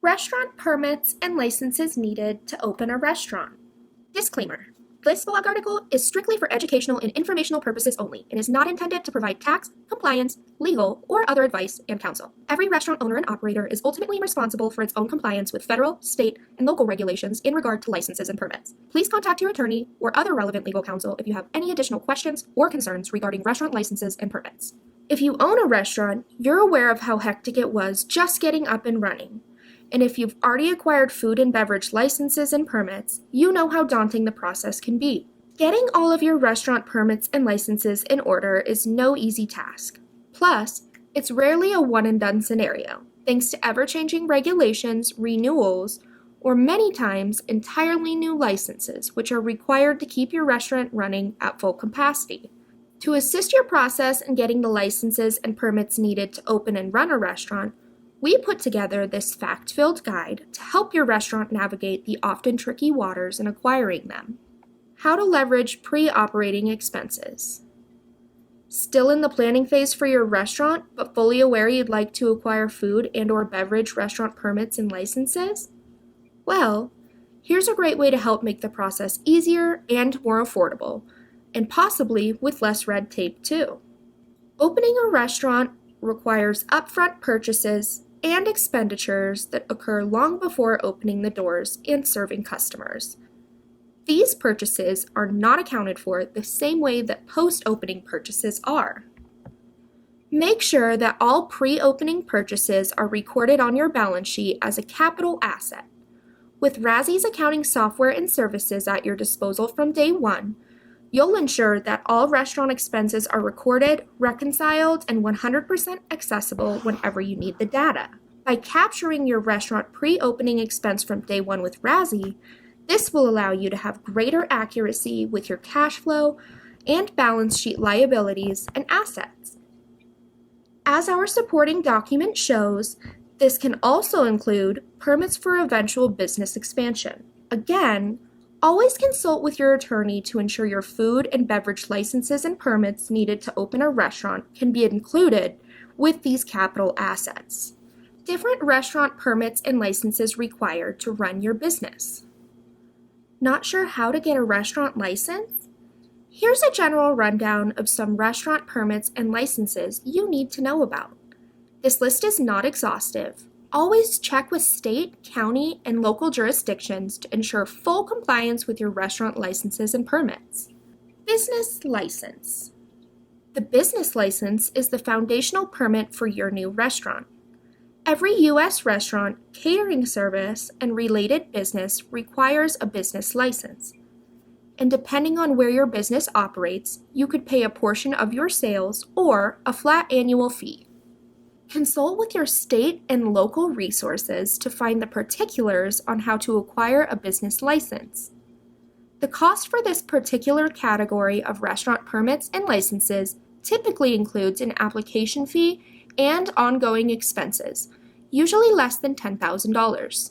Restaurant permits and licenses needed to open a restaurant. Disclaimer. This blog article is strictly for educational and informational purposes only and is not intended to provide tax, compliance, legal, or other advice and counsel. Every restaurant owner and operator is ultimately responsible for its own compliance with federal, state, and local regulations in regard to licenses and permits. Please contact your attorney or other relevant legal counsel if you have any additional questions or concerns regarding restaurant licenses and permits. If you own a restaurant, you're aware of how hectic it was just getting up and running. And if you've already acquired food and beverage licenses and permits, you know how daunting the process can be. Getting all of your restaurant permits and licenses in order is no easy task. Plus, it's rarely a one-and-done scenario, thanks to ever-changing regulations, renewals, or many times entirely new licenses, which are required to keep your restaurant running at full capacity. To assist your process in getting the licenses and permits needed to open and run a restaurant, we put together this fact-filled guide to help your restaurant navigate the often tricky waters in acquiring them. How to leverage pre-operating expenses. Still in the planning phase for your restaurant, but fully aware you'd like to acquire food and/or beverage restaurant permits and licenses? Well, here's a great way to help make the process easier and more affordable, and possibly with less red tape too. Opening a restaurant requires upfront purchases and expenditures that occur long before opening the doors and serving customers. These purchases are not accounted for the same way that post-opening purchases are. Make sure that all pre-opening purchases are recorded on your balance sheet as a capital asset. With RASI's accounting software and services at your disposal from day one, you'll ensure that all restaurant expenses are recorded, reconciled, and 100% accessible whenever you need the data. By capturing your restaurant pre-opening expense from day one with RASI, this will allow you to have greater accuracy with your cash flow and balance sheet liabilities and assets. As our supporting document shows, this can also include permits for eventual business expansion. Again, always consult with your attorney to ensure your food and beverage licenses and permits needed to open a restaurant can be included with these capital assets. Different restaurant permits and licenses required to run your business. Not sure how to get a restaurant license? Here's a general rundown of some restaurant permits and licenses you need to know about. This list is not exhaustive. Always check with state, county, and local jurisdictions to ensure full compliance with your restaurant licenses and permits. Business license. The business license is the foundational permit for your new restaurant. Every U.S. restaurant, catering service, and related business requires a business license. And depending on where your business operates, you could pay a portion of your sales or a flat annual fee. Consult with your state and local resources to find the particulars on how to acquire a business license. The cost for this particular category of restaurant permits and licenses typically includes an application fee and ongoing expenses, usually less than $10,000.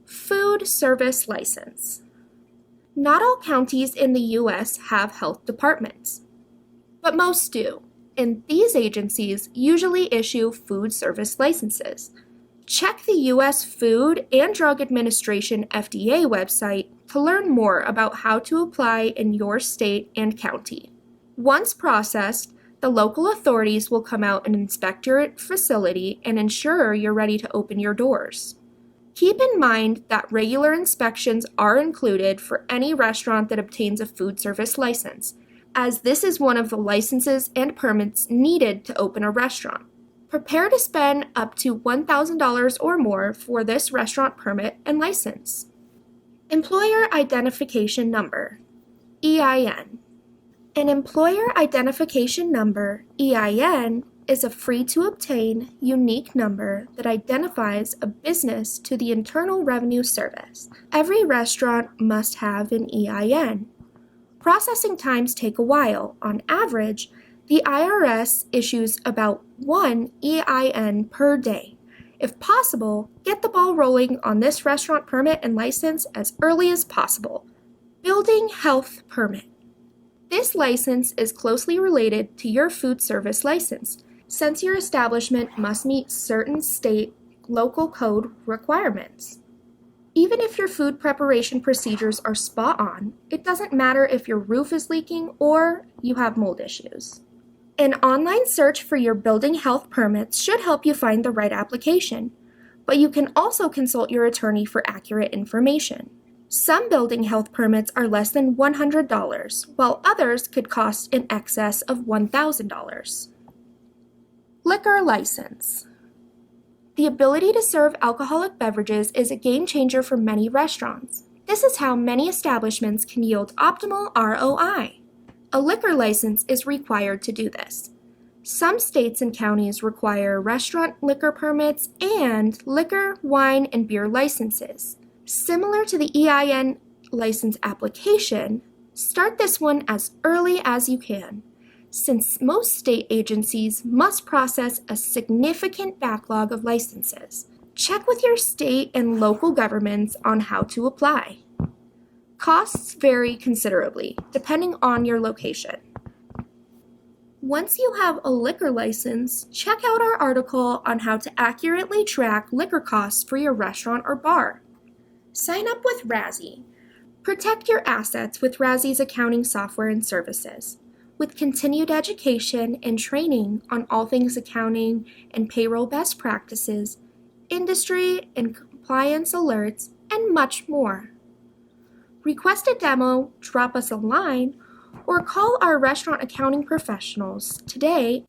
Food service license. Not all counties in the U.S. have health departments, but most do. And these agencies usually issue food service licenses. Check the U.S. Food and Drug Administration (FDA) website to learn more about how to apply in your state and county. Once processed, the local authorities will come out and inspect your facility and ensure you're ready to open your doors. Keep in mind that regular inspections are included for any restaurant that obtains a food service license, as this is one of the licenses and permits needed to open a restaurant. Prepare to spend up to $1,000 or more for this restaurant permit and license. Employer Identification Number, EIN. An Employer Identification Number, EIN, is a free-to-obtain, unique number that identifies a business to the Internal Revenue Service. Every restaurant must have an EIN. Processing times take a while. On average, the IRS issues about one EIN per day. If possible, get the ball rolling on this restaurant permit and license as early as possible. Building Health Permit. This license is closely related to your food service license, since your establishment must meet certain state, local code requirements. Even if your food preparation procedures are spot on, it doesn't matter if your roof is leaking or you have mold issues. An online search for your building health permits should help you find the right application, but you can also consult your attorney for accurate information. Some building health permits are less than $100, while others could cost in excess of $1,000. Liquor license. The ability to serve alcoholic beverages is a game changer for many restaurants. This is how many establishments can yield optimal ROI. A liquor license is required to do this. Some states and counties require restaurant liquor permits and liquor, wine, and beer licenses. Similar to the EIN license application, start this one as early as you can, since most state agencies must process a significant backlog of licenses. Check with your state and local governments on how to apply. Costs vary considerably, depending on your location. Once you have a liquor license, check out our article on how to accurately track liquor costs for your restaurant or bar. Sign up with RASI. Protect your assets with RASI's accounting software and services. With continued education and training on all things accounting and payroll best practices, industry and compliance alerts, and much more. Request a demo, drop us a line, or call our restaurant accounting professionals today